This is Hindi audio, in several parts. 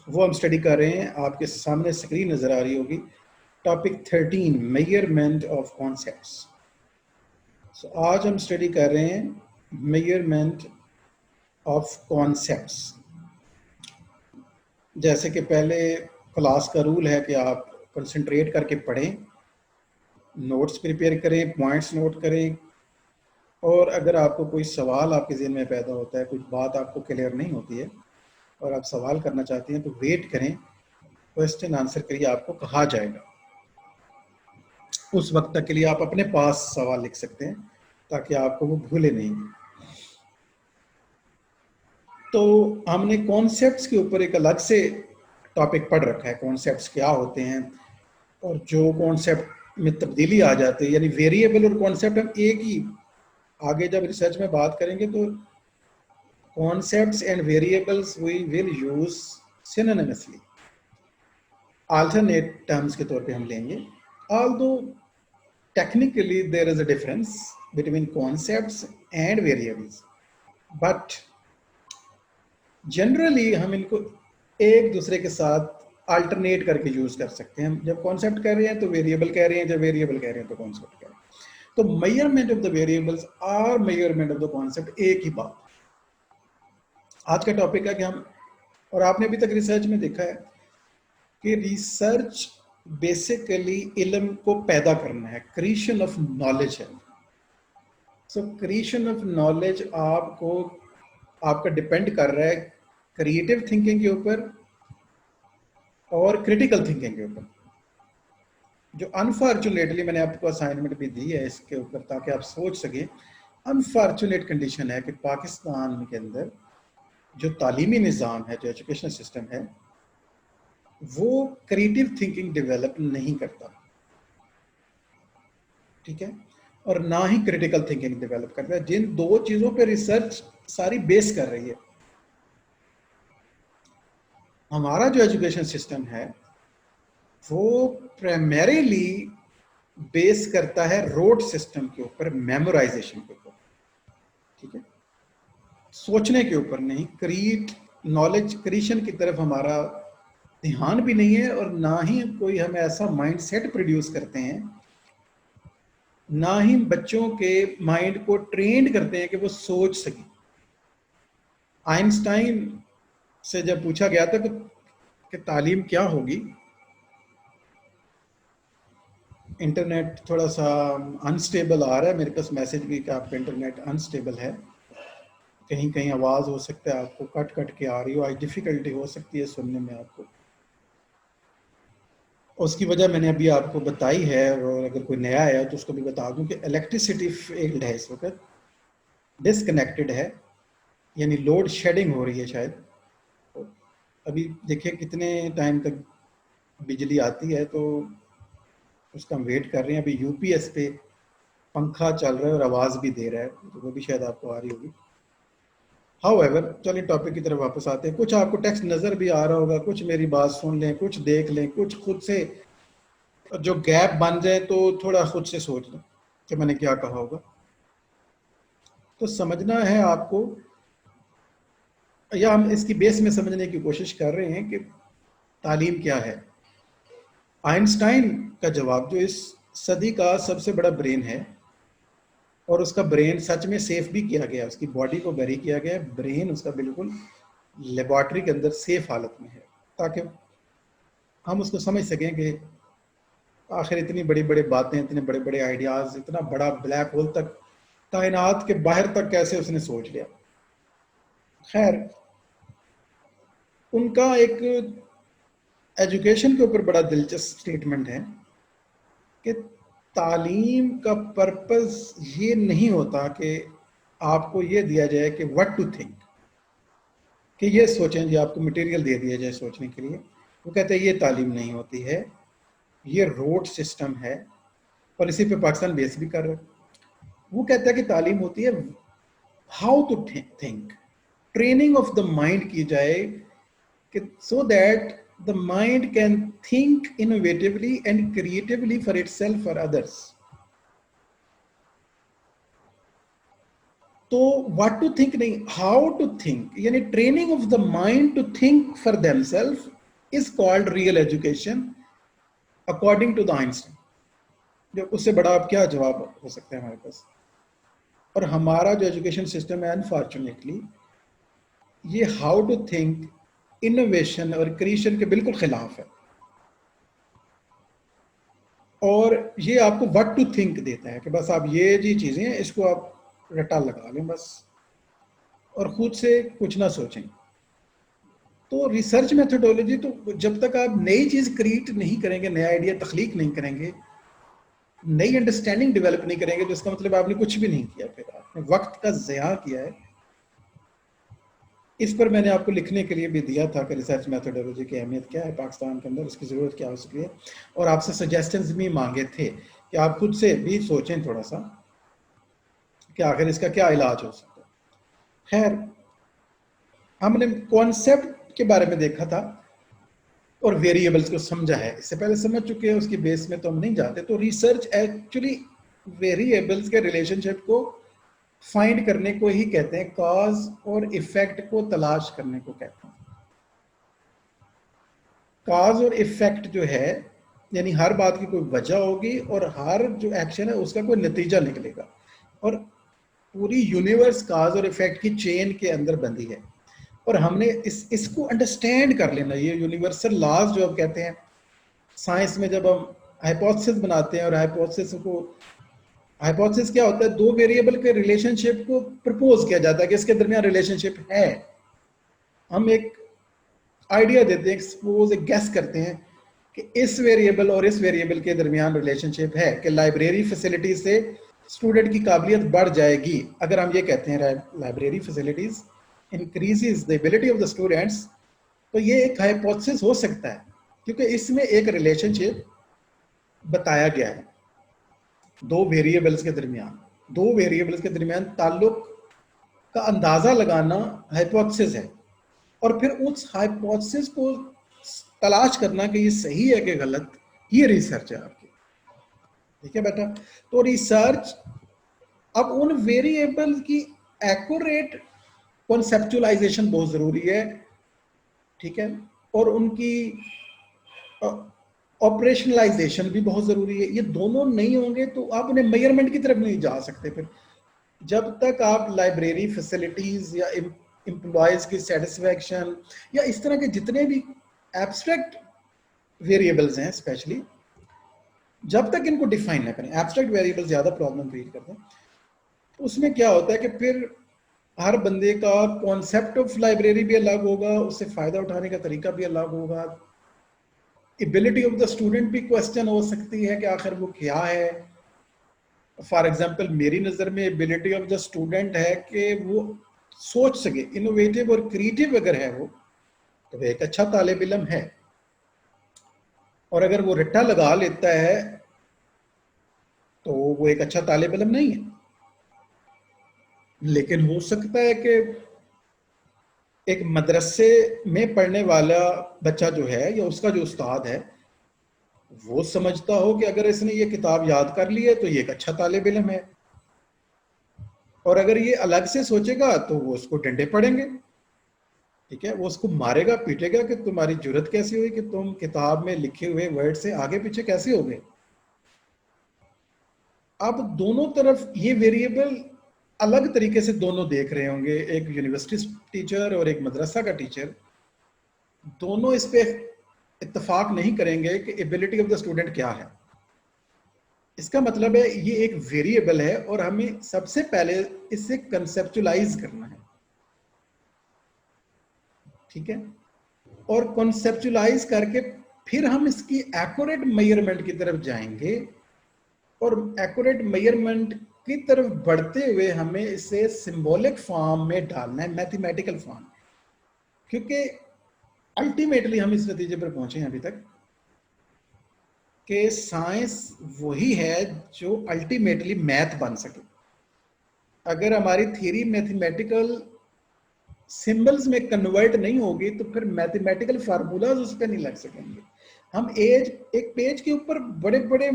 वो हम स्टडी कर रहे हैं। आपके सामने स्क्रीन नजर आ रही होगी। Topic 13, measurement of concepts. आज हम स्टडी कर रहे हैं मेजरमेंट ऑफ कॉन्सेप्ट्स। जैसे कि पहले क्लास का रूल है कि आप कंसंट्रेट करके पढ़ें, नोट्स प्रिपेयर करें, पॉइंट्स नोट करें, और अगर आपको कोई सवाल आपके ज़हन में पैदा होता है, कुछ बात आपको क्लियर नहीं होती है और आप सवाल करना चाहते हैं, तो वेट करें, क्वेश्चन आंसर के लिए आपको कहा जाएगा। उस वक्त तक के लिए आप अपने पास सवाल लिख सकते हैं ताकि आपको वो भूले नहीं। तो हमने कॉन्सेप्ट्स के ऊपर एक अलग से टॉपिक पढ़ रखा है, कॉन्सेप्ट्स क्या होते हैं, और जो कॉन्सेप्ट में तब्दीली आ जाती है, यानी वेरिएबल और कॉन्सेप्ट हम एक ही, आगे जब रिसर्च में बात करेंगे तो concepts and variables we will use synonymously, alternate terms के तौर पे हम लेंगे। Although technically there is a difference between concepts and variables, but generally हम इनको एक दूसरे के साथ अल्टरनेट करके यूज कर सकते हैं। जब कॉन्सेप्ट कह रहे हैं तो वेरिएबल कह रहे हैं, जब वेरिएबल कह रहे हैं तो कॉन्सेप्ट कह रहे हैं। तो मेजरमेंट ऑफ द वेरिएबल्स और मेजरमेंट ऑफ द कॉन्सेप्ट एक ही बात। आज का टॉपिक है कि हम, और आपने अभी तक रिसर्च में देखा है कि रिसर्च बेसिकली इल्म को पैदा करना है, क्रिएशन ऑफ नॉलेज है। सो क्रिएशन ऑफ नॉलेज आपको, आपका डिपेंड कर रहा है क्रिएटिव थिंकिंग के ऊपर और क्रिटिकल थिंकिंग के ऊपर। जो अनफॉर्चुनेटली मैंने आपको असाइनमेंट भी दी है इसके ऊपर ताकि आप सोच सकें, अनफॉर्चुनेट कंडीशन है कि पाकिस्तान के अंदर जो तालीमी निज़ाम है, जो एजुकेशन सिस्टम है, वो क्रिएटिव थिंकिंग डेवलप नहीं करता, ठीक है, और ना ही क्रिटिकल थिंकिंग डेवलप करता है, जिन दो चीज़ों पे रिसर्च सारी बेस कर रही है। हमारा जो एजुकेशन सिस्टम है वो प्राइमरीली बेस करता है रोड सिस्टम के ऊपर, मेमोराइजेशन के ऊपर, ठीक है, सोचने के ऊपर नहीं। क्रिएट नॉलेज क्रिएशन की तरफ हमारा ध्यान भी नहीं है, और ना ही कोई हम ऐसा माइंडसेट प्रोड्यूस करते हैं, ना ही बच्चों के माइंड को ट्रेंड करते हैं कि वो सोच सकें। आइंस्टाइन से जब पूछा गया था कि तालीम क्या होगी, इंटरनेट थोड़ा सा अनस्टेबल आ रहा है, मेरे पास मैसेज भी कि आपका इंटरनेट अनस्टेबल है, कहीं कहीं आवाज़ हो सकता है आपको कट कट के आ रही हो, आज डिफ़िकल्टी हो सकती है सुनने में आपको। उसकी वजह मैंने अभी आपको बताई है, और अगर कोई नया आया तो उसको भी बता दूं कि इलेक्ट्रिसिटी फील्ड है इस वक्त, डिसकनेक्टेड है, यानी लोड शेडिंग हो रही है शायद। अभी देखिए कितने टाइम तक बिजली आती है, तो उसका हम वेट कर रहे हैं। अभी यूपीएस पे पंखा चल रहा है और आवाज़ भी दे रहा है, तो वो भी शायद आपको आ रही होगी। हाउएवर, चलिए टॉपिक की तरफ वापस आते हैं। कुछ आपको टेक्स्ट नज़र भी आ रहा होगा, कुछ मेरी बात सुन लें, कुछ देख लें, कुछ खुद से जो गैप बन जाए तो थोड़ा खुद से सोच लें कि मैंने क्या कहा होगा। तो समझना है आपको, या हम इसकी बेस में समझने की कोशिश कर रहे हैं कि तालीम क्या है। आइंस्टाइन का जवाब, जो इस सदी का सबसे बड़ा ब्रेन है, और उसका ब्रेन सच में सेफ भी किया गया, उसकी बॉडी को बरी किया गया, ब्रेन उसका बिल्कुल लेबॉर्ट्री के अंदर सेफ हालत में है, ताकि हम उसको समझ सकें कि आखिर इतनी बड़ी बड़ी बातें, इतने बड़े बड़े आइडियाज़, इतना बड़ा ब्लैक होल तक, कायनात के बाहर तक कैसे उसने सोच लिया। खैर, उनका एक एजुकेशन के ऊपर बड़ा दिलचस्प स्टेटमेंट है कि तालीम का पर्पस ये नहीं होता कि आपको ये दिया जाए कि व्हाट टू थिंक, कि ये सोचें, जी आपको मटेरियल दे दिया जाए सोचने के लिए। वो कहते हैं ये तालीम नहीं होती है, ये रोड सिस्टम है, और इसी पे पाकिस्तान बेस भी कर रहा है। वो कहता है कि तालीम होती है how to think, training of the mind की जाए कि so that the mind can think innovatively and creatively for itself, for others. तो व्हाट टू थिंक नहीं, हाउ टू थिंक, यानी training of the mind to think for themselves is called real education according to the Einstein. जो उससे बड़ा आप क्या जवाब हो सकता है हमारे पास। और हमारा जो एजुकेशन सिस्टम है अनफॉर्चुनेटली ये हाउ टू थिंक, इनोवेशन और क्रिएशन के बिल्कुल खिलाफ है। और ये आपको व्हाट टू थिंक देता है कि बस आप ये जी चीजें हैं इसको आप रटा लगा लें बस, और खुद से कुछ ना सोचें। तो रिसर्च मेथोडोलॉजी, तो जब तक आप नई चीज क्रिएट नहीं करेंगे, नया आइडिया तख्लीक नहीं करेंगे, नई अंडरस्टैंडिंग डेवलप नहीं करेंगे, तो इसका मतलब आपने कुछ भी नहीं किया, फिर आपने वक्त का ज़या किया है। इस पर मैंने आपको लिखने के लिए भी दिया था कि रिसर्च मेथोडोलॉजी की अहमियत क्या है पाकिस्तान के अंदर, उसकी ज़रूरत क्या हो सकती है, और आपसे सजेशंस भी मांगे थे कि आप खुद से भी सोचें थोड़ा सा कि आखिर इसका क्या इलाज हो सकता है। खैर, हमने कॉन्सेप्ट के बारे में देखा था और वेरिएबल्स को समझा है, इससे पहले समझ चुके हैं, उसकी बेस में तो हम नहीं जाते। तो रिसर्च एक्चुअली वेरिएबल्स के रिलेशनशिप को फाइंड करने को ही कहते हैं, कॉज और इफेक्ट को तलाश करने को कहते हैं। कॉज और इफेक्ट जो है, यानी हर बात की कोई वजह होगी और हर जो एक्शन है उसका कोई नतीजा निकलेगा, और पूरी यूनिवर्स कॉज और इफेक्ट की चेन के अंदर बंधी है। और हमने इसको अंडरस्टैंड कर लेना, ये यूनिवर्सल लॉज जो अब कहते हैं साइंस में, जब हम हाइपोथेसिस बनाते हैं, और हाइपोथेसिस क्या होता है, दो वेरिएबल के रिलेशनशिप को प्रपोज किया जाता है कि इसके दरमियान रिलेशनशिप है। हम एक आइडिया देते हैं, सपोज एक गेस करते हैं कि इस वेरिएबल और इस वेरिएबल के दरमियान रिलेशनशिप है कि लाइब्रेरी फैसिलिटी से स्टूडेंट की काबिलियत बढ़ जाएगी। अगर हम ये कहते हैं library facilities increases the ability of the students, तो ये एक हाइपोथेसिस हो सकता है, क्योंकि इसमें एक रिलेशनशिप बताया गया है दो वेरिएबल्स के दरमियान ताल्लुक का अंदाजा लगाना हाइपोथेसिस है, और फिर उस हाइपोथेसिस को तलाश करना कि ये सही है कि गलत, ये रिसर्च है आपकी। ठीक है बेटा। तो रिसर्च अब उन वेरिएबल की एक्यूरेट कॉन्सेप्चुअलाइजेशन बहुत जरूरी है, ठीक है, और उनकी ऑपरेशनलाइजेशन भी बहुत जरूरी है। ये दोनों नहीं होंगे तो आप उन्हें मेजरमेंट की तरफ नहीं जा सकते। फिर जब तक आप लाइब्रेरी फैसिलिटीज या एम्प्लॉयज की सेटिस्फैक्शन या इस तरह के जितने भी एब्स्ट्रैक्ट वेरिएबल्स हैं, स्पेशली जब तक इनको डिफाइन ना करें, एब्स्ट्रैक्ट वेरिएबल्स ज्यादा प्रॉब्लम क्रिएट करते हैं। तो उसमें क्या होता है कि फिर हर बंदे का कॉन्सेप्ट ऑफ लाइब्रेरी भी अलग होगा, उससे फायदा उठाने का तरीका भी अलग होगा, एबिलिटी ऑफ द स्टूडेंट भी क्वेश्चन हो सकती है कि आखिर वो क्या है। फॉर एग्जाम्पल मेरी नज़र में एबिलिटी ऑफ द स्टूडेंट है कि वो सोच सके, इनोवेटिव और क्रिएटिव अगर है वो, तो वो एक अच्छा तालिब इल्म है। और अगर वो रट्टा लगा लेता है तो वो एक अच्छा तालिब इल्म नहीं है। लेकिन हो सकता है कि एक मदरसे में पढ़ने वाला बच्चा जो है या उसका जो उस्ताद है वो समझता हो कि अगर इसने ये किताब याद कर ली है तो ये एक अच्छा तालिब इल्म है, और अगर ये अलग से सोचेगा तो वो उसको डंडे पड़ेंगे। ठीक है, वो उसको मारेगा पीटेगा कि तुम्हारी जुर्रत कैसी हुई कि तुम किताब में लिखे हुए वर्ड से आगे पीछे कैसे हो गए। अब दोनों तरफ ये वेरिएबल अलग तरीके से दोनों देख रहे होंगे, एक यूनिवर्सिटी टीचर और एक मदरसा का टीचर, दोनों इस पे इत्तेफाक नहीं करेंगे कि एबिलिटी ऑफ द स्टूडेंट क्या है। इसका मतलब है ये एक वेरिएबल है और हमें सबसे पहले इसे कंसेप्चुलाइज करना है। ठीक है, और कॉन्सेप्चुलाइज करके फिर हम इसकी एक्यूरेट मेजरमेंट की तरफ जाएंगे, और एक्यूरेट मेजरमेंट की तरफ बढ़ते हुए हमें इसे सिंबॉलिक फॉर्म में डालना है, मैथमेटिकल फॉर्म। क्योंकि अल्टीमेटली हम इस नतीजे पर पहुंचे हैं अभी तक कि साइंस वही है जो अल्टीमेटली मैथ बन सके। अगर हमारी थ्योरी मैथमेटिकल सिंबल्स में कन्वर्ट नहीं होगी तो फिर मैथमेटिकल फार्मूलाज उस पर नहीं लग सकेंगे। हम एक पेज के ऊपर बड़े बड़े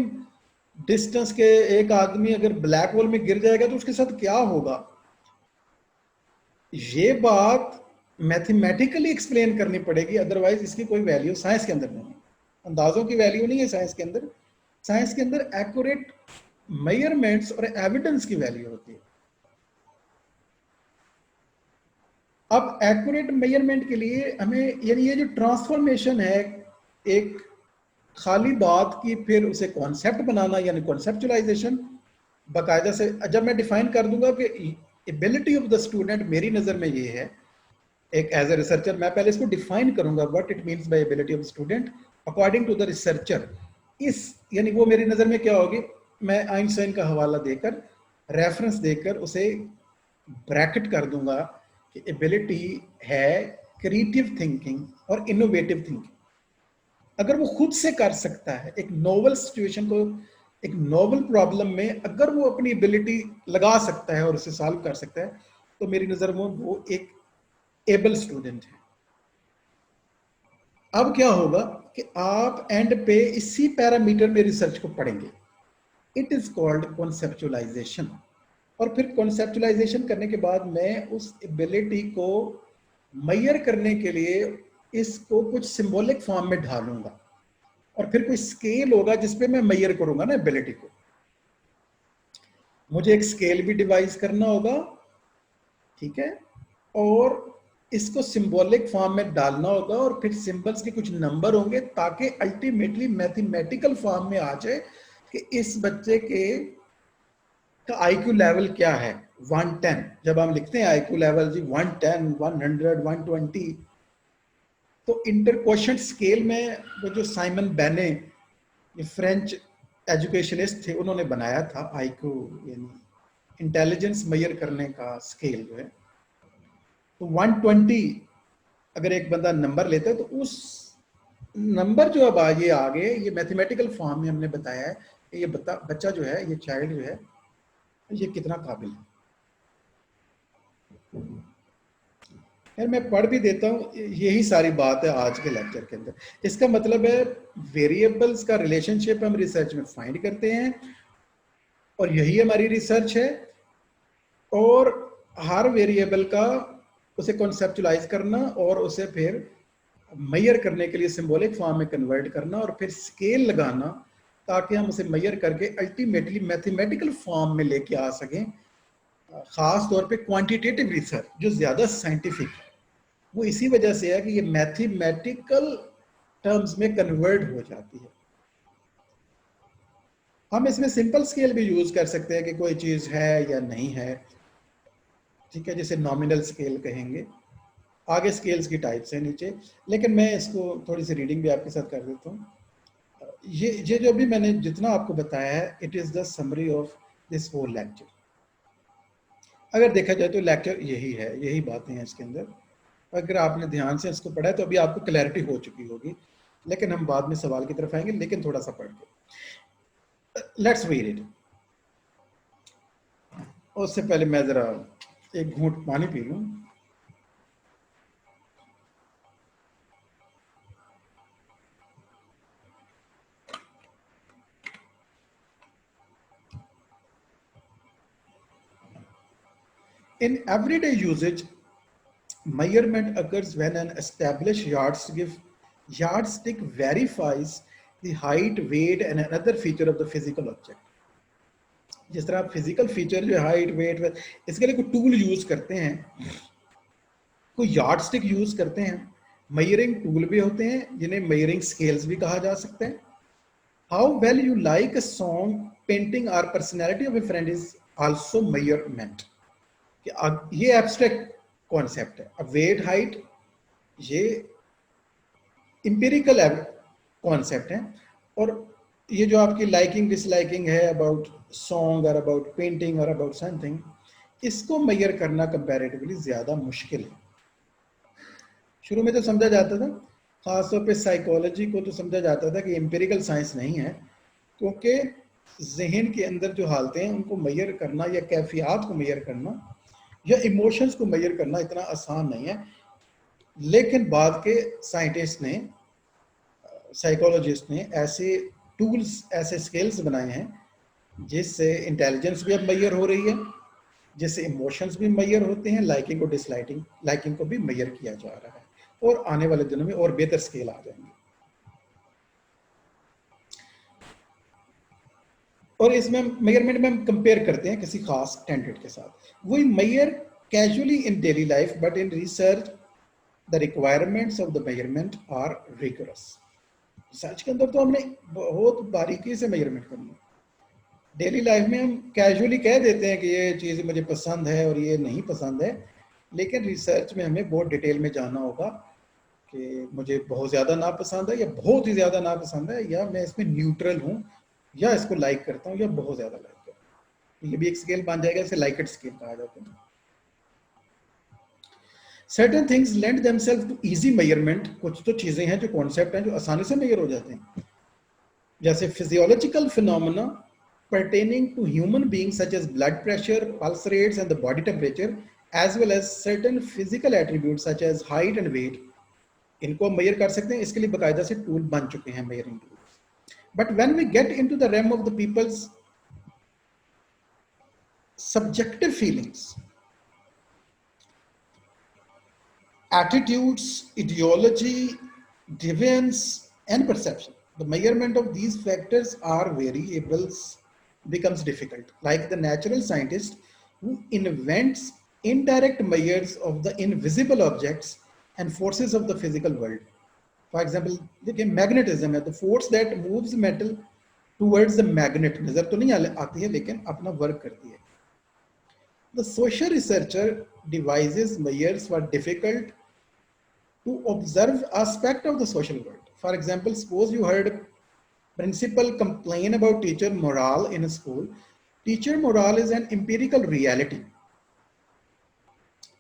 डिस्टेंस के, एक आदमी अगर ब्लैक होल में गिर जाएगा तो उसके साथ क्या होगा, ये बात मैथमेटिकली एक्सप्लेन करनी पड़ेगी, अदरवाइज इसकी कोई वैल्यू साइंस के अंदर नहीं है। अंदाजों की वैल्यू नहीं है साइंस के अंदर। साइंस के अंदर एक्यूरेट मेजरमेंट्स और एविडेंस की वैल्यू होती है। अब एक्यूरेट मेजरमेंट के लिए हमें, यानी ये जो ट्रांसफॉर्मेशन है एक खाली बात की फिर उसे कॉन्सेप्ट बनाना, यानी कॉन्सेप्चुलाइजेशन, बाकायदा से जब मैं डिफाइन कर दूंगा कि एबिलिटी ऑफ द स्टूडेंट मेरी नज़र में ये है, एक एज ए रिसर्चर मैं पहले इसको डिफाइन करूंगा what it means by ability of student according to the researcher. इस यानी वो मेरी नज़र में क्या होगी, मैं आइंस्टाइन का हवाला देकर, रेफरेंस देकर उसे ब्रैकेट कर दूंगा कि एबिलिटी है क्रिएटिव थिंकिंग और इनोवेटिव थिंकिंग। अगर वो खुद से कर सकता है एक नोवल सिचुएशन को, एक नोवल प्रॉब्लम में अगर वो अपनी एबिलिटी लगा सकता है और उसे सॉल्व कर सकता है, तो मेरी नज़र में वो एक एबल स्टूडेंट है। अब क्या होगा कि आप एंड पे इसी पैरामीटर में रिसर्च को पढ़ेंगे। It is called conceptualisation. और फिर कॉन्सेप्चुलाइजेशन करने के बाद मैं उस एबिलिटी को मेजर करने के लिए इसको कुछ सिंबॉलिक फॉर्म में ढालूंगा, और फिर कोई स्केल होगा जिसपे मैं मेजर करूंगा ना एबिलिटी को। मुझे एक स्केल भी डिवाइस करना होगा, ठीक है, और इसको सिंबॉलिक फॉर्म में डालना होगा, और फिर सिंबल्स के कुछ नंबर होंगे ताकि अल्टीमेटली मैथमेटिकल फॉर्म में आ जाए कि इस बच्चे के का आईक्यू लेवल क्या है। 110 जब हम लिखते हैं आईक्यू लेवल जी 110, 100, 120, तो इंटरक्वेशंट स्केल में वो जो साइमन बेने, ये फ्रेंच एजुकेशनिस्ट थे, उन्होंने बनाया था आईक्यू, यानी इंटेलिजेंस मेजर करने का स्केल जो है। तो 120 अगर एक बंदा नंबर लेता है तो उस नंबर जो अब ये आ गए, ये मैथमेटिकल फॉर्म में हमने बताया है कि ये बच्चा जो है, ये चाइल्ड जो है, ये कितना काबिल है। यार मैं पढ़ भी देता हूँ, यही सारी बात है आज के लेक्चर के अंदर। इसका मतलब है वेरिएबल्स का रिलेशनशिप हम रिसर्च में फाइंड करते हैं, और यही हमारी रिसर्च है। और हर वेरिएबल का उसे कॉन्सेप्चुलाइज करना और उसे फिर मेजर करने के लिए सिंबॉलिक फॉर्म में कन्वर्ट करना, और फिर स्केल लगाना ताकि हम उसे मेजर करके अल्टीमेटली मैथमेटिकल फॉर्म में लेके आ सकें। खास तौर पे क्वांटिटेटिव रिसर्च जो ज़्यादा साइंटिफिक है, वो इसी वजह से है कि ये मैथमेटिकल टर्म्स में कन्वर्ट हो जाती है। हम इसमें सिंपल स्केल भी यूज कर सकते हैं कि कोई चीज़ है या नहीं है, ठीक है, जैसे नॉमिनल स्केल कहेंगे। आगे स्केल्स की टाइप्स हैं नीचे, लेकिन मैं इसको थोड़ी सी रीडिंग भी आपके साथ कर देता हूँ। ये जो भी मैंने जितना आपको बताया है, it is the summary of this whole lecture. अगर देखा जाए तो लेक्चर यही है, यही बातें हैं इसके अंदर। अगर आपने ध्यान से इसको पढ़ा है तो अभी आपको क्लैरिटी हो चुकी होगी, लेकिन हम बाद में सवाल की तरफ आएंगे, लेकिन थोड़ा सा पढ़ के लेट्स रीड इट। उससे पहले मैं ज़रा एक घूंट पानी पी लूँ। In everyday usage, measurement occurs when an established yardstick verifies the height, weight, and another feature of the physical object. जिस तरह आप फिजिकल फीचर जो हाइट, वेट, इसके लिए कोई टूल यूज करते हैं, कोई यार्ड स्टिक यूज करते हैं, मेजरिंग टूल भी होते हैं जिन्हें मेजरिंग स्केल्स भी कहा जा सकता है। How well you like a song, painting और personality of a friend is also measurement. ये एब्स्ट्रैक्ट कॉन्सेप्ट है। अब वेट, हाइट, ये इंपेरिकल कॉन्सेप्ट है, और ये जो आपकी लाइकिंग डिसलाइकिंग है अबाउट सॉन्ग और अबाउट पेंटिंग और अबाउट समथिंग, इसको मेजर करना कंपैरेटिवली ज़्यादा मुश्किल है। शुरू में तो समझा जाता था, ख़ासतौर पे साइकोलॉजी को तो समझा जाता था कि एम्पिरिकल साइंस नहीं है, क्योंकि जहन के अंदर जो हालतें हैं उनको मेजर करना या कैफियत को मेजर करना या इमोशंस को मेजर करना इतना आसान नहीं है। लेकिन बाद के साइंटिस्ट ने, साइकोलॉजिस्ट ने ऐसे टूल्स, ऐसे स्केल्स बनाए हैं जिससे इंटेलिजेंस भी अब मेजर हो रही है, जैसे इमोशंस भी मेजर होते हैं, लाइकिंग और डिसलाइकिंग लाइकिंग को भी मेजर किया जा रहा है, और आने वाले दिनों में और बेहतर स्केल आ जाएंगे। और इसमें मेजरमेंट में हम कंपेयर करते हैं किसी खास कैंडिडेट के साथ। वही measure casually in daily life, but in research the requirements of the measurement are rigorous. Research के अंदर तो हमने बहुत बारीकी से मेजरमेंट करनी है। डेली लाइफ में हम कैजुअली कह देते हैं कि ये चीज़ मुझे पसंद है और ये नहीं पसंद है, लेकिन रिसर्च में हमें बहुत डिटेल में जानना होगा कि मुझे बहुत ज़्यादा नापसंद है या बहुत ही ज़्यादा नापसंद है, या मैं इसमें न्यूट्रल हूँ, या इसको लाइक करता हूँ या बहुत ज़्यादा लाइक करता हूँ। ये भी एक स्केल बन जाएगा, इसे लाइकेड स्केल कहा जाता है। Certain things lend themselves to easy measurement. कुछ तो चीज़ें हैं जो कॉन्सेप्ट हैं जो आसानी से मेजर हो जाते हैं, जैसे physiological phenomena pertaining to human beings such as blood pressure, pulse rates and the body temperature, as well as certain physical attributes such as height and weight, इनको हम मेजर कर सकते हैं। इसके लिए बाकायदा से टूल बन चुके हैं, measuring tools. But when we get into the realm of the people's subjective feelings, attitudes, ideology, deviance and perception, the measurement of these factors are variables becomes difficult, like the natural scientist who invents indirect measures of the invisible objects and forces of the physical world. For example, देखिए मैग्नेटिज्म है, the force that moves metal towards the magnet नजर तो नहीं आती है लेकिन अपना वर्क करती है। The social researcher devises measures for difficult to observe aspect of the social world. For example, suppose you heard principal complain about teacher morale in a school. Teacher morale is an empirical reality,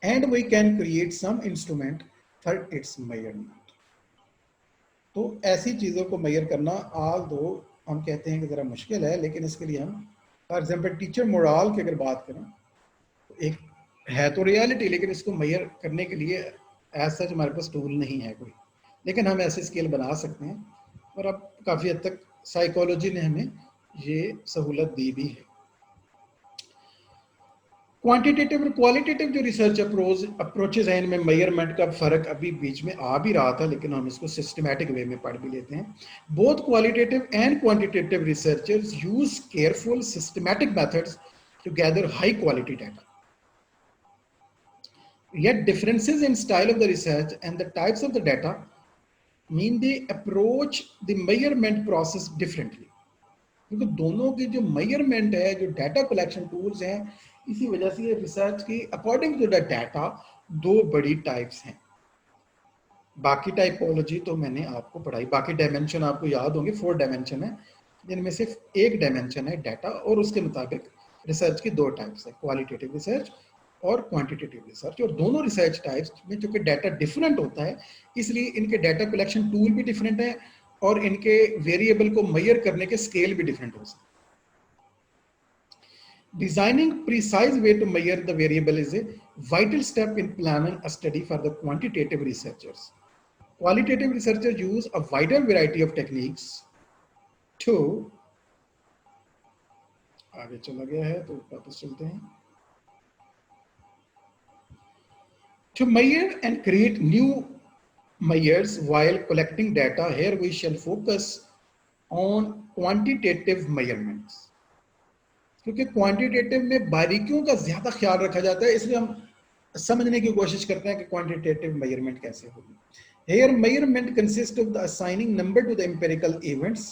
and we can create some instrument for its measurement. तो ऐसी चीज़ों को मेजर करना आज दो हम कहते हैं कि ज़रा मुश्किल है, लेकिन इसके लिए हम फॉर एग्जांपल टीचर मोरल की अगर बात करें तो एक है तो रियलिटी, लेकिन इसको मेजर करने के लिए एज सच हमारे पास टूल नहीं है कोई, लेकिन हम ऐसे स्केल बना सकते हैं, और अब काफ़ी हद तक साइकोलॉजी ने हमें ये सहूलत दी भी है। क्वांटिटेटिव और क्वालिटेटिव जो रिसर्च अप्रोचेज हैं, इनमें मेजरमेंट का फर्क अभी बीच में आ भी रहा था, लेकिन हम इसको सिस्टमैटिक वे में पढ़ भी लेते हैं। Both qualitative and quantitative researchers use careful systematic methods to gather high quality data, yet differences in style of the research and the types of the data mean they approach the measurement process differently. क्योंकि दोनों की जो मेजरमेंट है, जो डाटा कलेक्शन टूल्स हैं, इसी वजह से ये रिसर्च की अकॉर्डिंग टू द डाटा दो बड़ी टाइप्स हैं। बाकी टाइपोलॉजी तो मैंने आपको पढ़ाई, बाकी डायमेंशन आपको याद होंगे, 4 डायमेंशन है, जिनमें सिर्फ एक डायमेंशन है डाटा, और उसके मुताबिक रिसर्च की 2 टाइप्स है, क्वालिटेटिव रिसर्च और क्वांटिटेटिव रिसर्च। और दोनों रिसर्च टाइप्स में जो कि डाटा डिफरेंट होता है, इसलिए इनके डाटा कलेक्शन टूल भी डिफरेंट है और इनके वेरिएबल को मेजर करने के स्केल भी डिफरेंट हो सकते हैं। Designing precise way to measure the variable is a vital step in planning a study for the quantitative researchers. Qualitative researchers use a wider variety of techniques to आगे चला गया है तो वापस चलते हैं to measure and create new measures while collecting data. Here we shall focus on quantitative measurements, क्योंकि क्वांटिटेटिव में बारीकियों का ज्यादा ख्याल रखा जाता है, इसलिए हम समझने की कोशिश करते हैं कि क्वांटिटेटिव मेजरमेंट कैसे होगी। Here measurement consist of the assigning number to the empirical events.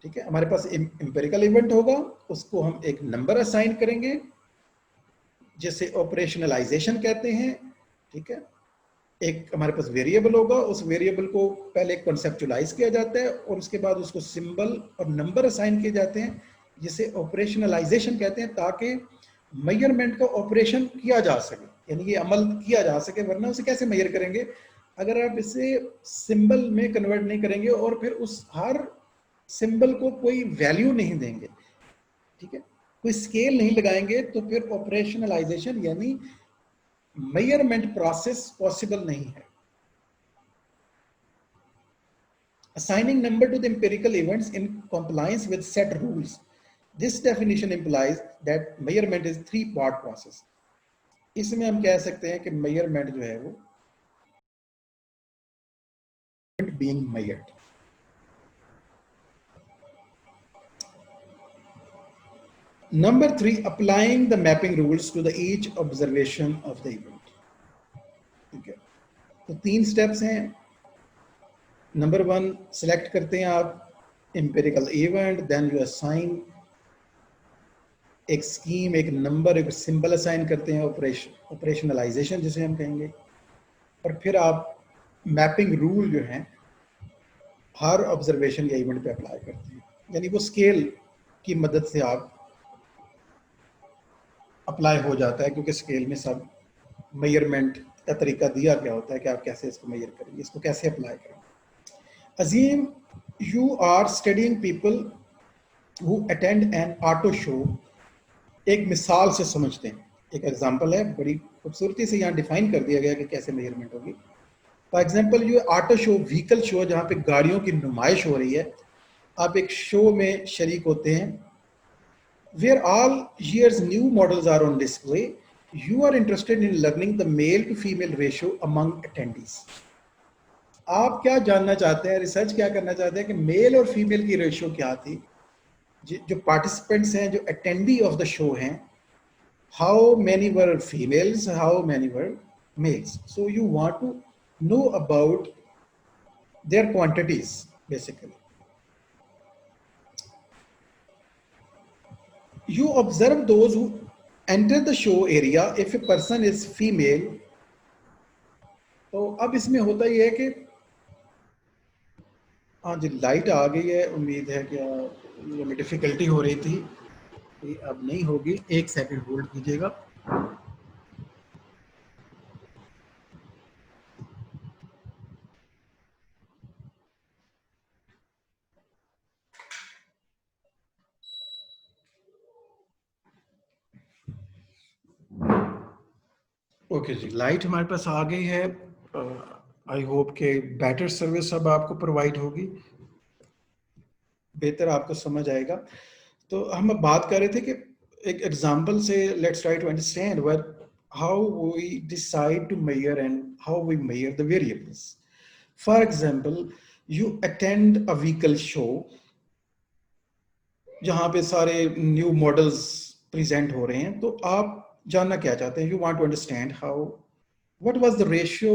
ठीक है, हमारे पास एम्पिरिकल इवेंट होगा, उसको हम एक नंबर असाइन करेंगे जिसे ऑपरेशनलाइजेशन कहते हैं। ठीक है, एक हमारे पास वेरिएबल होगा, उस वेरिएबल को पहले कॉन्सेप्चुलाइज किया जाता है और उसके बाद उसको सिंबल और नंबर असाइन किए जाते हैं, जिसे ऑपरेशनलाइजेशन कहते हैं, ताकि मेजरमेंट का ऑपरेशन किया जा सके, यानी ये अमल किया जा सके। वरना उसे कैसे मेजर करेंगे अगर आप इसे सिंबल में कन्वर्ट नहीं करेंगे और फिर उस हर सिंबल को कोई वैल्यू नहीं देंगे, ठीक है, कोई स्केल नहीं लगाएंगे, तो फिर ऑपरेशनलाइजेशन यानी मेजरमेंट प्रोसेस पॉसिबल नहीं है। Assigning number to the empirical events in compliance with set rules. This definition implies that measurement is 3-part process. इसमें हम कह सकते हैं कि मेजरमेंट जो है वो being measured. Number 3, applying the mapping rules to the each observation of the event. ठीक है, तो 3 स्टेप्स हैं। नंबर 1, सिलेक्ट करते हैं आप empirical event, then you assign एक स्कीम, एक नंबर, एक सिंबल असाइन करते हैं, ऑपरेशनलाइजेशन जिसे हम कहेंगे, और फिर आप मैपिंग रूल जो हैं हर ऑब्जर्वेशन या इवेंट पे अप्लाई करते हैं। यानी वो स्केल की मदद से आप अप्लाई हो जाता है, क्योंकि स्केल में सब मेजरमेंट का तरीका दिया गया होता है कि आप कैसे इसको मेजर करेंगे, इसको कैसे अप्लाई करेंगे। Azeem you are studying people who attend an auto show. एक मिसाल से समझते हैं, एक एग्जांपल है, बड़ी खूबसूरती से यहाँ डिफाइन कर दिया गया कि कैसे मेजरमेंट होगी। फॉर एग्जांपल ये ऑटो शो, व्हीकल शो, जहाँ पे गाड़ियों की नुमाइश हो रही है, आप एक शो में शरीक होते हैं, where all year's new models are on display. You are interested in learning the male to female ratio among attendees. आप क्या जानना चाहते हैं, रिसर्च क्या करना चाहते हैं कि मेल और फीमेल की रेशियो क्या थी, जो पार्टिसिपेंट्स हैं, जो अटेंडी ऑफ द शो हैं, how many were females, how many were males. So you want to know about their quantities basically. You observe those who enter the show area if a person is female. तो अब इसमें होता ये है कि हाँ जी, लाइट आ गई है, उम्मीद है कि हमें डिफिकल्टी हो रही थी, अब नहीं होगी। 1 सेकंड होल्ड कीजिएगा। ओके जी, लाइट हमारे पास आ गई है। आई होप के बेटर सर्विस अब आपको प्रोवाइड होगी, बेहतर आपको समझ आएगा। तो हम अब बात कर रहे थे कि एक एग्जांपल से let's try to understand what how we decide to measure and how we measure the variables. For example, you attend a vehicle show जहां पे सारे न्यू मॉडल्स प्रेजेंट हो रहे हैं, तो आप जानना क्या चाहते हैं, you want to understand how what was the ratio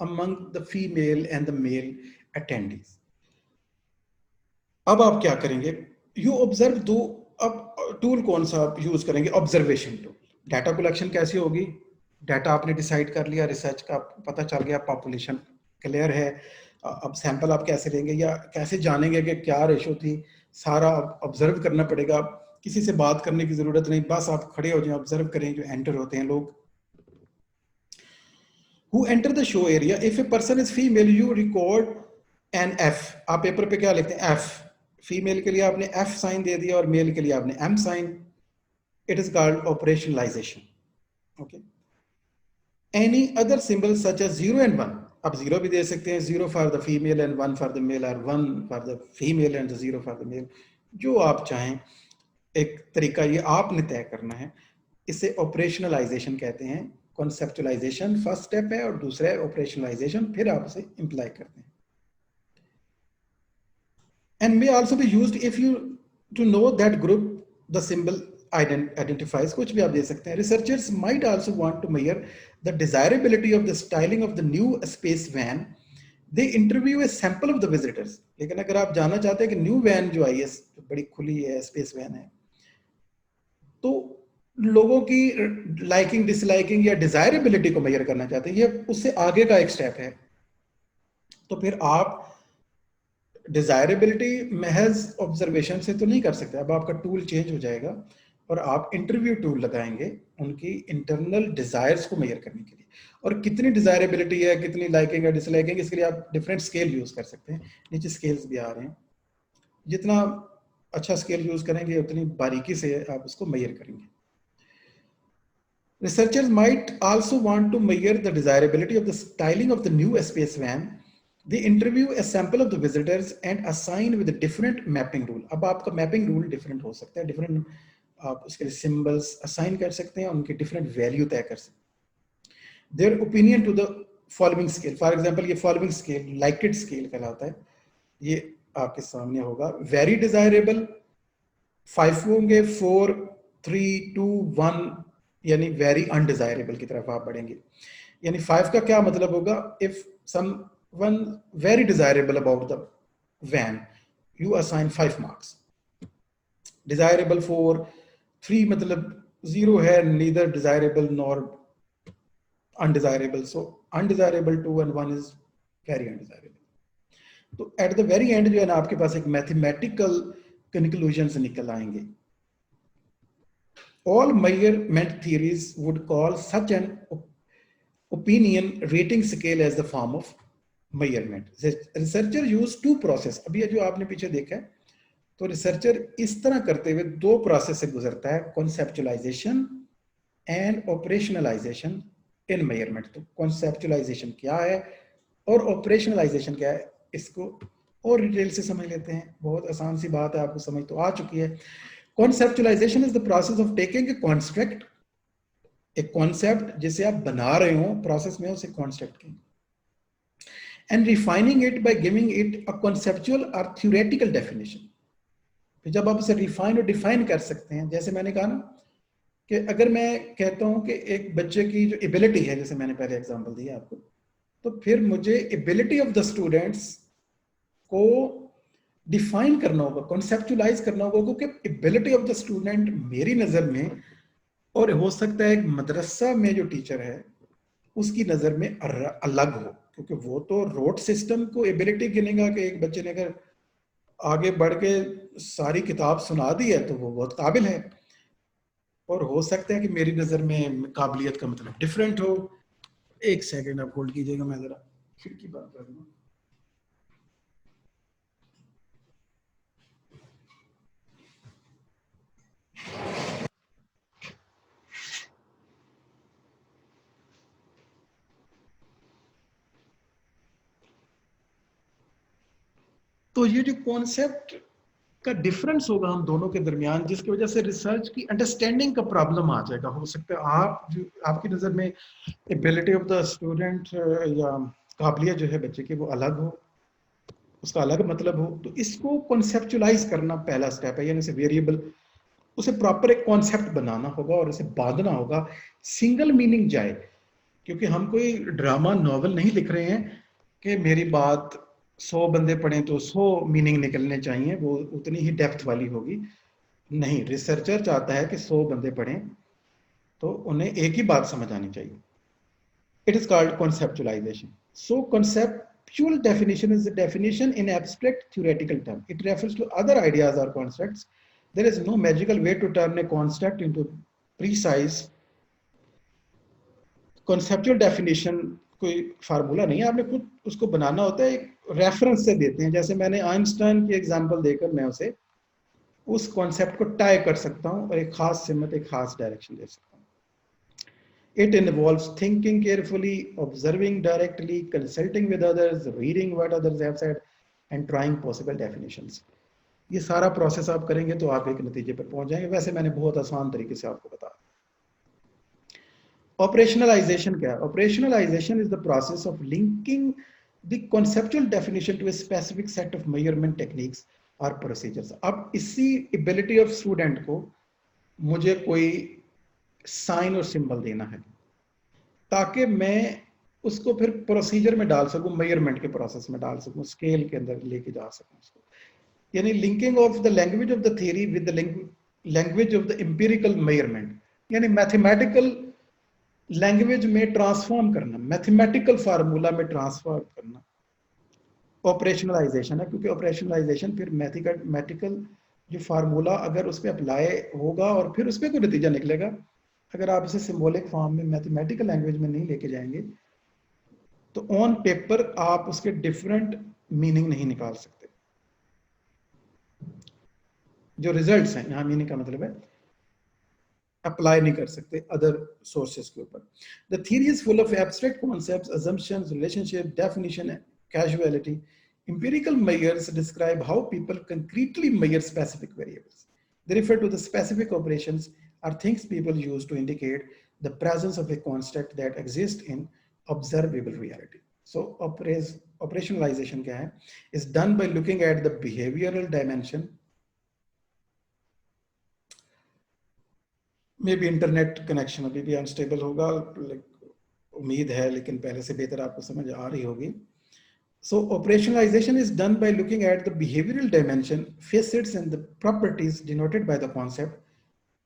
among the female and the male attendees. अब आप क्या करेंगे, यू ऑब्जर्व दो। अब टूल कौन सा आप यूज करेंगे, ऑब्जर्वेशन टूल। डाटा कलेक्शन कैसी होगी, डाटा आपने डिसाइड कर लिया, रिसर्च का पता चल गया, पॉपुलेशन क्लियर है, अब सैंपल आप कैसे लेंगे या कैसे जानेंगे कि क्या रेशो थी, सारा ऑब्जर्व करना पड़ेगा। किसी से बात करने की जरूरत नहीं, बस आप खड़े हो जाएं, ऑब्जर्व करें जो एंटर होते हैं लोग। Who enter the show area, if a person is female you record an F। आप पेपर पे क्या लिखते हैं, F। फीमेल के लिए आपने F साइन दे दिया और मेल के लिए आपने M sign. It is called operationalization. Okay, any other symbol such as 0 and 1। आप 0 भी दे सकते हैं, 0 for the female and 1 for the male, और 1 for the female and 0 for the male, जो आप चाहें। एक तरीका ये आपने तय करना है, इसे ऑपरेशनलाइजेशन कहते हैं। कॉन्सेप्चुअलाइजेशन फर्स्ट स्टेप है और दूसरा है ऑपरेशनलाइजेशन, फिर आप उसे इंप्लाई करते हैं। And may also be used if you to know that group the symbol identifies, कुछ भी आप दे सकते हैं। Researchers might also want to measure the desirability of the styling of the new space van. They interview a sample of the visitors। लेकिन अगर आप जानना चाहते हैं कि न्यू वैन जो आई है, बड़ी खुली है, स्पेस वैन है, तो लोगों की लाइकिंग डिसलाइकिंग या डिजायरेबिलिटी को मेजर करना चाहते हैं, ये उससे आगे का एक स्टेप है। तो फिर आप डिजायरेबिलिटी महज ऑब्जर्वेशन से तो नहीं कर सकते, अब आपका टूल चेंज हो जाएगा और आप इंटरव्यू टूल लगाएंगे उनकी इंटरनल डिजायर्स को मेजर करने के लिए। और कितनी डिजायरेबिलिटी है, कितनी लाइकिंग है, डिसलाइकिंग, इसके लिए आप डिफरेंट स्केल यूज कर सकते हैं। नीचे स्केल्स भी आ रहे हैं, जितना अच्छा स्केल यूज करेंगे उतनी बारीकी से आप उसको मेजर करेंगे। Researchers might also want to measure the desirability of the styling of the new space van. They interview a sample of the visitors and assign with a different mapping rule. अब आपका mapping rule different हो सकता है, different आप उसके लिए symbols assign कर सकते हैं, उनके different value तय कर सकते हैं. Their opinion to the following scale. For example, ये following scale Likert scale कहलाता है. ये आपके सामने होगा. Very desirable 5 होंगे, 4 3 2 1 यानी very undesirable की तरफ आप बढ़ेंगे. यानी 5 का क्या मतलब होगा? If someone very desirable about the van, you assign 5 marks. Desirable 4, 3 मतलब 0 है, neither desirable nor undesirable. So undesirable 2 and 1 is very undesirable. तो at the very end जो है ना आपके पास एक mathematical conclusions निकल आएंगे. All measurement theories would call such an opinion rating scale as the form of measurement. Researcher use two process. अभी जो आपने पीछे देखा है, तो रिसर्चर इस तरह करते हुए दो प्रोसेस से गुजरता है, conceptualisation and operationalisation in measurement. तो कॉन्सेप्चुअलाइजेशन क्या है और ऑपरेशनलाइजेशन क्या है, इसको और डिटेल से समझ लेते हैं. बहुत आसान सी बात है, आपको समझ तो आ चुकी है. Conceptualisation is the process of taking a construct, एक कॉन्सेप्ट जिसे आप बना रहे हो, प्रोसेस में उसे कॉन्स्ट्रक्ट की, and refining it by giving it a conceptual और थ्योरेटिकल डेफिनेशन. फिर जब आप उसे रिफाइन और डिफाइन कर सकते हैं, जैसे मैंने कहा ना कि अगर मैं कहता हूं कि एक बच्चे की जो एबिलिटी है, जैसे मैंने पहले एग्जांपल दिया आपको, तो फिर मुझे एबिलिटी ऑफ द स्टूडेंट्स को डिफाइन करना होगा, कॉन्सेप्चुअलाइज करना होगा कि एबिलिटी ऑफ द स्टूडेंट मेरी नज़र में, और हो सकता है एक मदरसा में जो टीचर है उसकी नज़र में अलग हो, क्योंकि वो तो रोट सिस्टम को एबिलिटी गिनेगा कि एक बच्चे ने अगर आगे बढ़ के सारी किताब सुना दी है तो वो बहुत काबिल है, और हो सकता है कि मेरी नज़र में काबिलियत का मतलब डिफरेंट हो. एक सेकंड आप होल्ड कीजिएगा, मैं ज़रा खिड़की बंद कर दूँ. तो ये जो कॉन्सेप्ट का डिफरेंस होगा हम दोनों के दरमियान, जिसकी वजह से रिसर्च की अंडरस्टैंडिंग का प्रॉब्लम आ जाएगा. हो सकता है आप जो आपकी नज़र में एबिलिटी ऑफ द स्टूडेंट या काबिलियत जो है बच्चे की वो अलग हो, उसका अलग मतलब हो. तो इसको कॉन्सेप्चुलाइज करना पहला स्टेप है, यानी उसे वेरिएबल, उसे प्रॉपर एक कॉन्सेप्ट बनाना होगा और उसे बांधना होगा, सिंगल मीनिंग जाए. क्योंकि हम कोई ड्रामा नॉवल नहीं लिख रहे हैं कि मेरी बात 100 बंदे पढ़ें तो 100 मीनिंग निकलने चाहिए, वो उतनी ही डेप्थ वाली होगी. नहीं, रिसर्चर चाहता है कि 100 बंदे पढ़ें तो उन्हें एक ही बात समझ आनी चाहिए. It is called conceptualization. So conceptual definition is the definition in abstract theoretical term. It refers to other ideas or concepts. There is no magical way to turn a concept into precise. Conceptual definition कोई फार्मूला नहीं है, आपने खुद उसको बनाना होता है, एक रेफरेंस से देते हैं. जैसे मैंने आइंस्टाइन की एग्जांपल देकर मैं उसे उस कॉन्सेप्ट को टाई कर सकता हूं और एक खास सिमत, एक खास डायरेक्शन दे सकता हूं. It involves thinking carefully, observing directly, consulting with others, reading what others have said, and trying possible definitions. ये सारा प्रोसेस आप करेंगे तो आप एक नतीजे पर पहुंच जाएंगे. वैसे मैंने बहुत आसान तरीके से आपको बताया. ऑपरेशनलाइजेशन क्या है? Operationalization is the process of linking the conceptual definition to a specific set of measurement techniques और प्रोसीजर्स. अब इसी एबिलिटी ऑफ स्टूडेंट को मुझे कोई साइन और सिंबल देना है ताकि मैं उसको फिर प्रोसीजर में डाल सकूं, मेजरमेंट के प्रोसेस में डाल सकूं, स्केल के अंदर लेके जा सकूं उसको. यानी linking of the language of the theory with the language of the empirical measurement, यानी मैथमेटिकल लैंग्वेज में ट्रांसफॉर्म करना, मैथमेटिकल फार्मूला में ट्रांसफॉर्म करना ऑपरेशनलाइजेशन है. क्योंकि ऑपरेशनलाइजेशन फिर मैथमेटिकल जो फार्मूला अगर उस पर अप्लाई होगा और फिर उस पर कोई नतीजा निकलेगा, अगर आप इसे सिंबॉलिक फॉर्म में मैथमेटिकल लैंग्वेज में नहीं लेके जाएंगे तो ऑन पेपर आप उसके डिफरेंट मीनिंग नहीं निकाल सकते. जो रिजल्ट्स हैं, यहां मीनिंग का मतलब है अप्लाई नहीं कर सकते अदर सोर्सेस के ऊपर. The theory is full of abstract concepts, assumptions, relationship, definition casuality. Empirical measures describe how people concretely measure specific variables. They refer to the specific operations or things people use to indicate the presence of a construct that exists in observable reality. So operationalization क्या है? Is done by looking at the behavioral dimension. May be internet connection अभी भी अनस्टेबल होगा, उम्मीद है, लेकिन पहले से बेहतर आपको समझ आ रही होगी. So operationalization is done by looking at the behavioral dimension, facets and the properties denoted by the concept.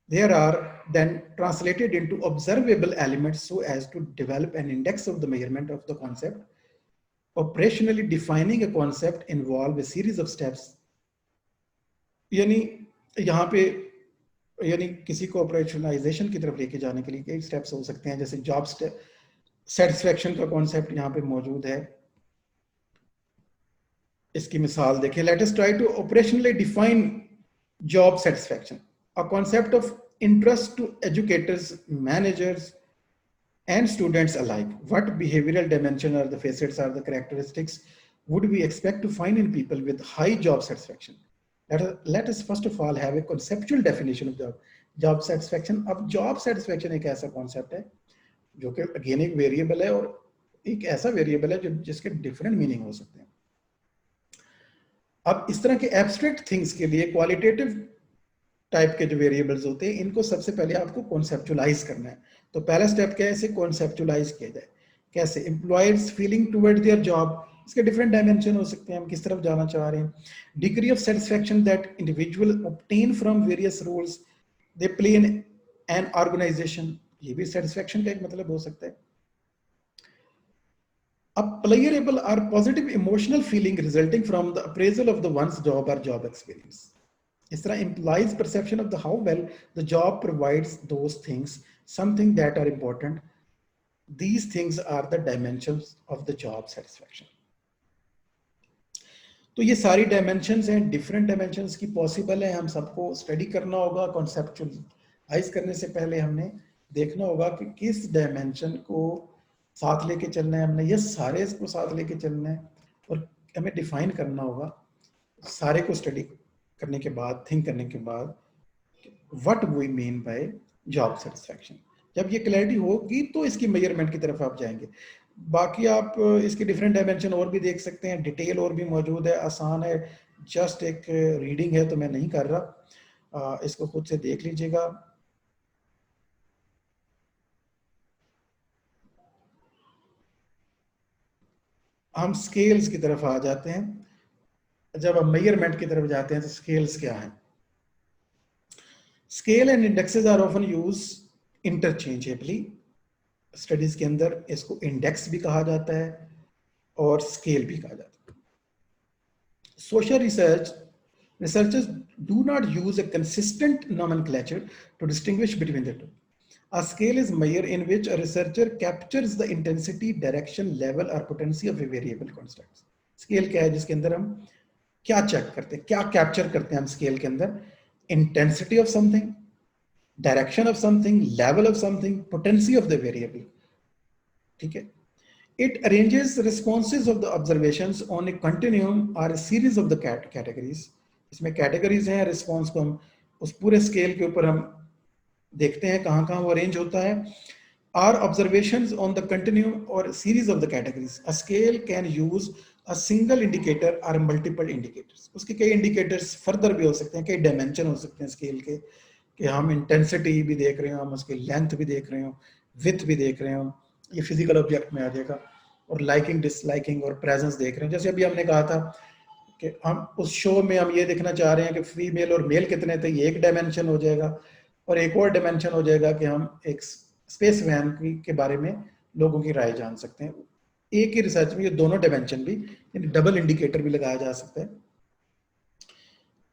There are then translated into observable elements so as to develop an index of the measurement of the concept. Operationally defining a concept involve a series of steps. यानी यहाँ पे यानी किसी को ऑपरेशनलाइजेशन की तरफ लेके जाने के लिए कई स्टेप्स हो सकते हैं, जैसे जॉब सेटिस्फैक्शन का कॉन्सेप्ट यहाँ पे मौजूद है. इसकी मिसाल देखिए. Let us try to operationally define job satisfaction, a concept of interest to educators, managers and students alike. What behavioral dimension or the facets or the characteristics would we expect to find in people with high job satisfaction? Let us first of all have a conceptual definition of job satisfaction. अब job satisfaction एक ऐसा concept है जो कि again एक variable है और एक ऐसा variable है जिसके different meaning हो सकते हैं. अब इस तरह के abstract things के लिए qualitative टाइप के जो वेरिएबल्स होते हैं, इनको सबसे पहले आपको कॉन्सेप्चुलाइज करना है. तो पहला स्टेप क्या है, इसे कॉन्सेप्चुलाइज किया जाए. कैसे? Employers feeling toward their job, इसके डिफरेंट डायमेंशन हो सकते हैं, हम किस तरफ जाना चाह रहे हैं. Degree of satisfaction that individual obtain from various roles they play in an organization, ये भी सेटिस्फैक्शन का एक मतलब हो सकता है. अब प्लेयरेबल और positive emotional feeling resulting from the appraisal of the ones job और जॉब एक्सपीरियंस. इस तरह implies perception of the how well the job provides those things, something that are important. These things are the dimensions of the job satisfaction. तो ये सारी dimensions हैं, different dimensions की possible है, हम सबको study करना होगा. conceptualize करने से पहले हमने देखना होगा कि किस dimension को साथ लेके चलना है हमने, ये सारे इसको साथ लेके चलना है और हमें define करना होगा. सारे को study करने के बाद, थिंक करने के बाद, what we mean by job satisfaction. जब ये क्लैरिटी होगी तो इसकी मेजरमेंट की तरफ आप जाएंगे. बाकी आप इसके डिफरेंट डायमेंशन और भी देख सकते हैं, डिटेल और भी मौजूद है, आसान है, जस्ट एक रीडिंग है तो मैं नहीं कर रहा, इसको खुद से देख लीजिएगा. हम स्केल्स की तरफ आ जाते हैं. जब हम मेजरमेंट की तरफ जाते हैं तो स्केल्स क्या हैं? Scale and indexes are often use interchangeably. Studies के अंदर इसको इंडेक्स भी कहा जाता है और स्केल भी कहा जाता है. Social researchers do not use a consistent nomenclature to distinguish between the two. A scale is measure in which a researcher captures the intensity, direction, level or potency of a variable construct. Scale क्या है जिसके अंदर हम क्या चेक करते हैं, क्या कैप्चर करते हैं हम स्केल के अंदर? Intensity of something, direction of something, level of something, potency of the variable. ठीक है. It arranges responses of the observations on A continuum और ए सीरीज ऑफ द कैटेगरीज. इसमें कैटेगरीज हैं, रिस्पॉन्स को हम उस पूरे स्केल के ऊपर हम देखते हैं कहाँ कहाँ वो अरेंज होता है. Are observations on the continuum और series of the categories. A scale can use a single indicator or multiple indicators. उसके कई indicators फर्दर भी हो सकते हैं, कई डायमेंशन हो सकते हैं स्केल के, कि हम इंटेंसिटी भी देख रहे हो, हम उसकी लेंथ भी देख रहे हो, विथ भी देख रहे हो, ये फिजिकल ऑब्जेक्ट में आ जाएगा, और लाइकिंग डिसलाइकिंग और प्रेजेंस देख रहे हो. जैसे अभी हमने कहा था कि हम उस शो में हम ये देखना चाह रहे हैं कि फीमेल और मेल कितने थे, ये एक डायमेंशन हो जाएगा, और एक और डायमेंशन हो जाएगा कि हम एक स्पेस वैन के बारे में लोगों की राय जान सकते हैं. एक ही रिसर्च में ये दोनों डायमेंशन भी, यानी डबल इंडिकेटर भी लगाया जा सकता है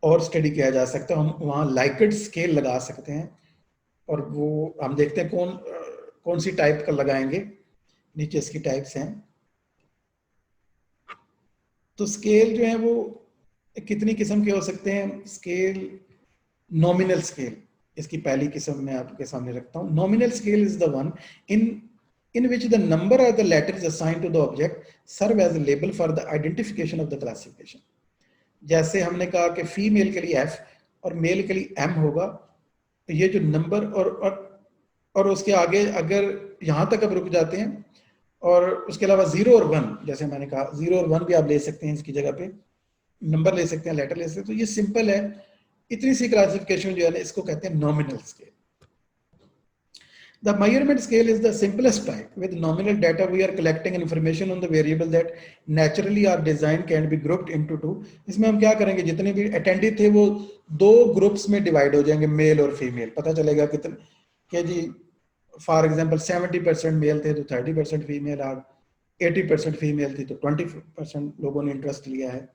और स्टडी किया जा सकता है. हम वहाँ लाइकेट स्केल लगा सकते हैं और वो हम देखते हैं कौन सी टाइप का लगाएंगे. नीचे इसकी टाइप्स हैं. तो स्केल जो है वो कितनी किस्म के हो सकते हैं? स्केल, नॉमिनल स्केल इसकी पहली किस्म मैं आपके सामने रखता हूँ. Nominal scale is the one in in which the number or the letters assigned to the object serve as a label for the identification of the classification. जैसे हमने कहा कि फीमेल के लिए F और मेल के लिए M होगा, तो ये जो नंबर और उसके आगे अगर यहाँ तक अब रुक जाते हैं और उसके अलावा 0 और 1, जैसे मैंने कहा 0 और 1 भी आप ले सकते हैं, इसकी जगह पे नंबर ले सकते हैं, लेटर ले सकते हैं, तो ये सिंपल है। इतनी सी क्लासिफिकेशन जो है ना, इसको कहते हैं nominal scale. The measurement scale is the simplest type. With nominal data, we are collecting information on the variable that naturally our design can be grouped into two. इसमें हम क्या करेंगे, जितने भी अटेंडी थे वो दो ग्रुप्स में डिवाइड हो जाएंगे, मेल और फीमेल। पता चलेगा कितने क्या जी, फॉर एग्जांपल 70% मेल थे तो 30% फीमेल, और 80% फीमेल थी तो 20% लोगों ने इंटरेस्ट लिया है।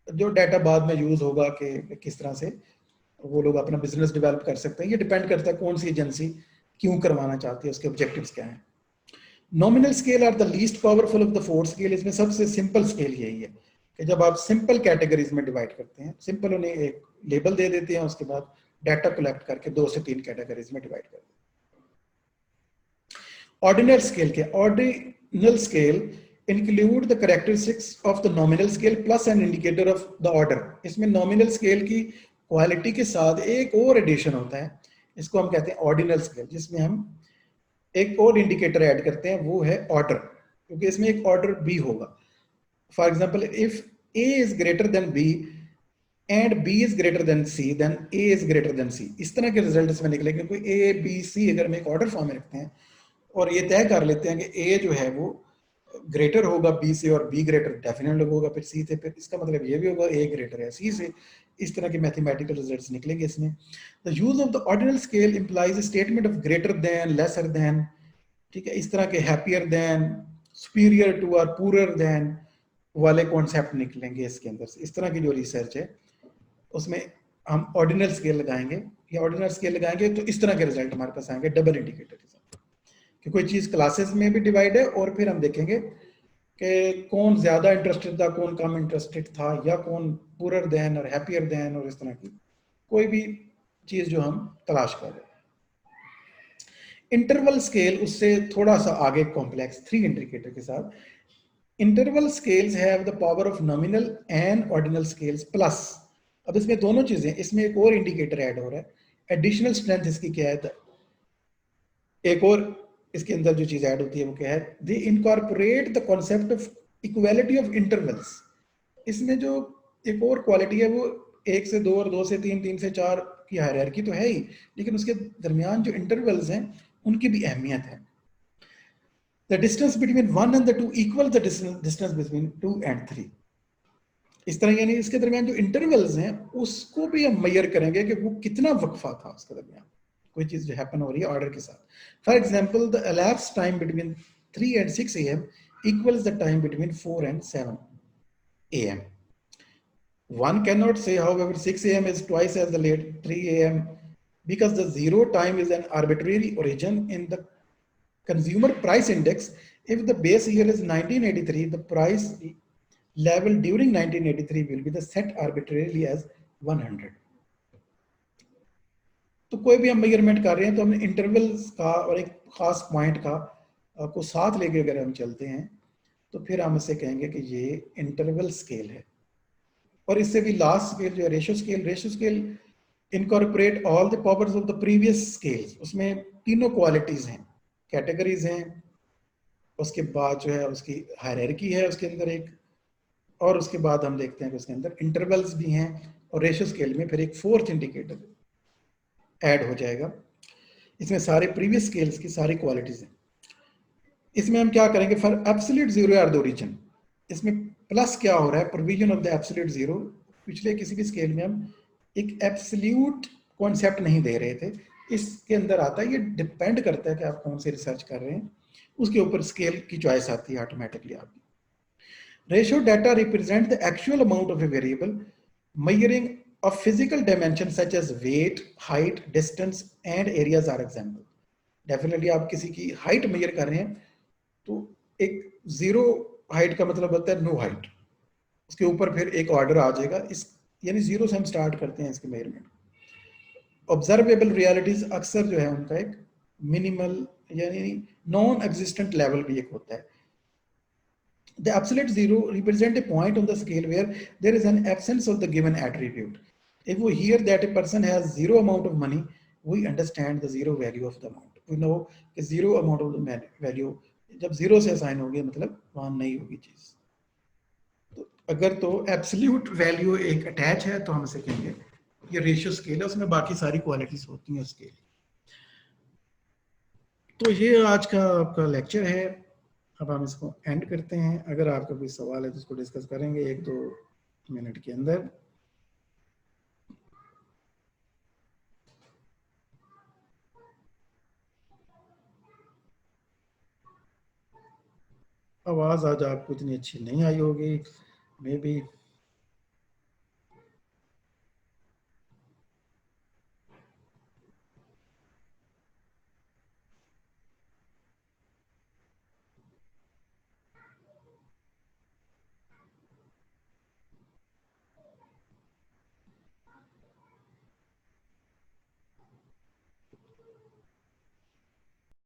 जो डाटा बाद में यूज होगा कि किस तरह से वो लोग अपना बिजनेस डेवलप कर सकते हैं, ये डिपेंड करता है कौन सी एजेंसी क्यों करवाना चाहती है, उसके ऑब्जेक्टिव्स क्या हैं। Nominal scale are the least powerful of the four scale. इसमें सबसे सिंपल स्केल यही है कि जब आप सिंपल कैटेगरीज में डिवाइड करते हैं, सिंपल उन्हें एक लेबल दे देते हैं, उसके बाद डाटा कलेक्ट करके 2 से 3 कैटेगरीज में डिवाइड करते हैं। ऑर्डिनल स्केल के ordinal scale include the characteristics of the nominal scale plus an indicator of the order. इसमें नॉमिनल स्केल की क्वालिटी के साथ एक और एडिशन होता है, इसको हम कहते हैं ऑर्डिनल स्केल, जिसमें हम एक और इंडिकेटर ऐड करते हैं, वो है ऑर्डर, क्योंकि इसमें एक ऑर्डर बी होगा। For example, if A is greater than B and B is greater than C, then A is greater than C. इस तरह के रिजल्ट इसमें निकलेंगे। कोई ए बी सी अगर हम एक ऑर्डर फॉर्म में रखते हैं और ये तय कर लेते हैं कि ए जो है वो ग्रेटर होगा बी से और बी ग्रेटर डेफिनेटली होगा फिर सी से, फिर इसका मतलब ये भी होगा ए ग्रेटर है सी से। इस तरह के मैथमेटिकल रिजल्ट्स निकलेंगे इसमें। The use of the ordinal scale implies a statement of greater than, lesser than, ठीक है, इस तरह के हैप्पियर देन, सुपीरियर टू और पुअर देन वाले कॉन्सेप्ट निकलेंगे इसके अंदर से। इस तरह की जो रिसर्च है उसमें हम ऑर्डिनल स्केल लगाएंगे या ऑर्डिनल स्केल लगाएंगे तो इस तरह के रिजल्ट हमारे पास आएंगे, डबल इंडिकेटर कि कोई चीज क्लासेस में भी डिवाइड है और फिर हम देखेंगे कि कौन ज्यादा इंटरेस्टेड था, कौन कम इंटरेस्टेड था, या कौन पुअर देन और हैप्पियर देन, और इस तरह की कोई भी चीज जो हम तलाश कर रहे हैं। इंटरवल स्केल उससे थोड़ा सा आगे कॉम्प्लेक्स 3 इंडिकेटर के साथ। Interval scales have the power of nominal and ordinal scales plus. अब इसमें दोनों चीजें, इसमें एक और इंडिकेटर ऐड हो रहा है, एडिशनल स्ट्रेंथ इसकी क्या है, एक और इसके अंदर जो चीज ऐड होती है वो क्या है, they incorporate the concept of equality of intervals. इसमें जो एक और क्वालिटी है वो 1 से 2 और 2 से 3, 3 से 4 की हायरार्की तो है ही, लेकिन उसके दरमियान जो इंटरवल्स हैं उनकी भी अहमियत है। The distance between 1 and 2 equal the distance between 2 and 3। इस तरह यानी इसके दरमियान जो इंटरवल्स हैं उसको भी हम मेजर करेंगे कि वो कितना वक्फा था उसके दरमियान, कोई चीज जो हैपन हो रही है ऑर्डर के साथ। For example, the elapsed time between 3 and 6 AM equals the time between 4 and 7 AM. One cannot say, however, 6 AM is twice as the late 3 AM because the zero time is an arbitrary origin in the consumer price index. If the base year is 1983, the price level during 1983 will be the set arbitrarily as 100. तो कोई भी हम मेजरमेंट कर रहे हैं तो हमने इंटरवल्स का और एक खास पॉइंट का को साथ लेके अगर हम चलते हैं तो फिर हम इसे कहेंगे कि ये इंटरवल स्केल है। और इससे भी लास्ट स्केल जो है ratio scale incorporate all the powers of the previous scales. उसमें तीनों क्वालिटीज हैं, कैटेगरीज हैं, उसके बाद जो है उसकी हायरार्की है उसके अंदर एक, और उसके बाद हम देखते हैं कि उसके अंदर इंटरवल्स भी हैं, और रेशियो स्केल में फिर एक 4th इंडिकेटर ऐड हो जाएगा। इसमें सारे प्रीवियस स्केल्स की सारी क्वालिटीज हैं। इसमें हम क्या करेंगे, for absolute zero or the origin, इसमें प्लस क्या हो रहा है, provision of the absolute zero. पिछले किसी भी स्केल में हम एक एब्सोल्यूट कॉन्सेप्ट नहीं दे रहे थे, इसके अंदर आता है। ये डिपेंड करता है कि आप कौन सी रिसर्च कर रहे हैं, उसके ऊपर स्केल की चॉइस आती है ऑटोमेटिकली आपकी। Ratio data represent the actual amount of a variable measuring of physical dimensions such as weight, height, distance and areas are example. Definitely आप किसी की हाइट मेजर कर रहे हैं तो एक 0 हाइट का मतलब होता है नो हाइट, उसके ऊपर फिर एक ऑर्डर आ जाएगा, इस यानी 0 से हम स्टार्ट करते हैं इसके मेजरमेंट। ऑब्जर्वेबल रियलिटीज अक्सर जो है उनका एक मिनिमल यानी नॉन एग्जिस्टेंट लेवल भी एक होता है। The absolute zero represent a point on the scale where there is an absence of the given attribute. If we hear that a person has zero amount of money, we understand the zero value of the amount. We know कि zero amount of the value जब zero से assign होगी मतलब वहाँ नहीं होगी चीज। तो अगर तो एब्सोल्यूट वैल्यू एक अटैच है तो हम इसे कहेंगे ये रेशियो स्केल है, उसमें बाकी सारी क्वालिटीज होती हैं स्केल। तो ये आज का आपका लेक्चर है। अब हम इसको एंड करते हैं। अगर आपका कोई सवाल है तो उसको डिस्कस करेंगे 1-2 मिनट के अंदर। आवाज़ आज आपको इतनी अच्छी नहीं आई होगी, मे बी